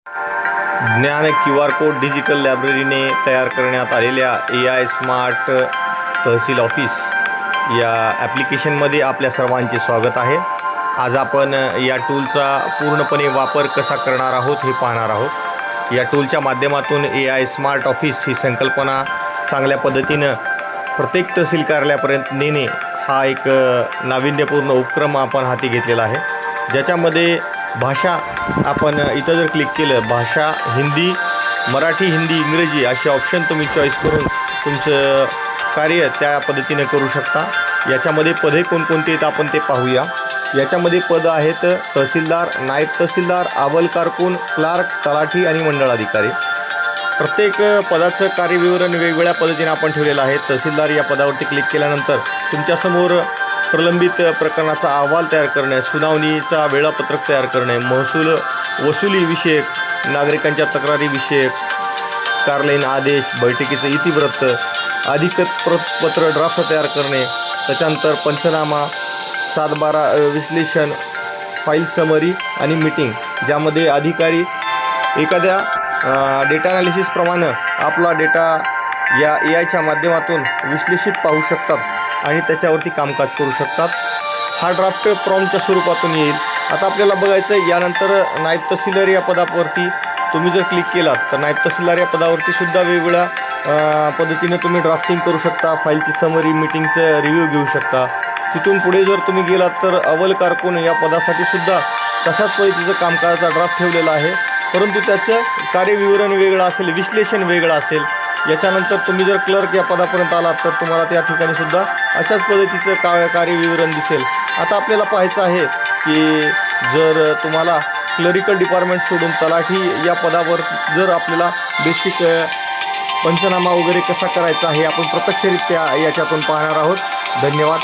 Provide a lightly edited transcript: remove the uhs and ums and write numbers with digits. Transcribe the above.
ज्ञान QR code digital लायब्ररीने तयार करण्यात आलेल्या AI स्मार्ट तहसील ऑफिस या ॲप्लिकेशनमध्ये आपल्या सर्वांचे स्वागत आहे। आज आपण या टूलचा पूर्णपणे वापर कसा करणार आहोत हे पाहणार आहोत। या टूलच्या माध्यमातून AI स्मार्ट ऑफिस ही संकल्पना चांगल्या पद्धतीनं प्रत्येक तहसील कार्यालयापर्यंत नेणे हा एक नाविन्यपूर्ण उपक्रम आपण हाती घेतलेला आहे, ज्याच्यामध्ये भाषा आपण इथं जर क्लिक केलं, भाषा हिंदी, मराठी, हिंदी, इंग्रजी असे ऑप्शन तुम्ही चॉईस करून तुमचं कार्य त्या पद्धतीने करू शकता। याच्यामध्ये पदे कोणकोणती आहेत आपण ते पाहूया। याच्यामध्ये पद आहेत तहसीलदार, नायब तहसीलदार, अव्वल कारकून, क्लार्क, तलाठी आणि मंडळ अधिकारी। प्रत्येक पदाचं कार्यविवरण वेगवेगळ्या पद्धतीने आपण ठेवलेलं आहे। तहसीलदार या पदावरती क्लिक केल्यानंतर तुमच्यासमोर प्रलंबित प्रकरणाचा अहवाल तयार करणे, सुनावणीचा वेळापत्रक तयार करणे, महसूल वसुली विषयक, नागरिकांच्या तक्रारी विषयक, कार्यालयीन आदेश, बैठकीचं इतिवृत्त, अधिकृत पत्र ड्राफ्ट तयार करणे, त्याच्यानंतर पंचनामा, 7/12 विश्लेषण, फाईल समरी आणि मीटिंग, ज्यामध्ये अधिकारी एखाद्या डेटा ॲनालिसिसप्रमाणे आपला डेटा या AIच्या माध्यमातून विश्लेषित पाहू शकतात आणि त्याच्यावरती कामकाज करू शकतात। हा ड्राफ्ट प्रॉम्प्टच्या स्वरूपातून येईल। आता आपल्याला बघायचं आहे, यानंतर नायब तहसीलदार या पदावरती तुम्ही जर क्लिक केलात तर नायब तहसीलदार या पदावरती सुद्धा वेगवेगळ्या पद्धतीने तुम्ही ड्राफ्टिंग करू शकता, फाईलची समरी, मीटिंगचं रिव्ह्यू घेऊ शकता। तिथून पुढे जर तुम्ही गेलात तर अव्वल कारकून या पदासाठी सुद्धा तशाच पद्धतीचं कामकाजाचा ड्राफ्ट ठेवलेला आहे, परंतु त्याचं कार्यविवरण वेगळं असेल, विश्लेषण वेगळं असेल। याच्यानंतर तुम्ही जर क्लर्क या पदापर्यंत आलात तर तुम्हाला त्या ठिकाणी सुद्धा अशाच पद्धतीचं कार्यविवरण दिसेल। आता आपल्याला पाहायचं आहे की जर तुम्हाला क्लरिकल डिपार्टमेंट सोडून तलाठी या पदावर जर आपल्याला बेसिक पंचनामा वगैरे कसा करायचा आहे आपण प्रत्यक्षरित्या याच्यातून पाहणार आहोत। धन्यवाद।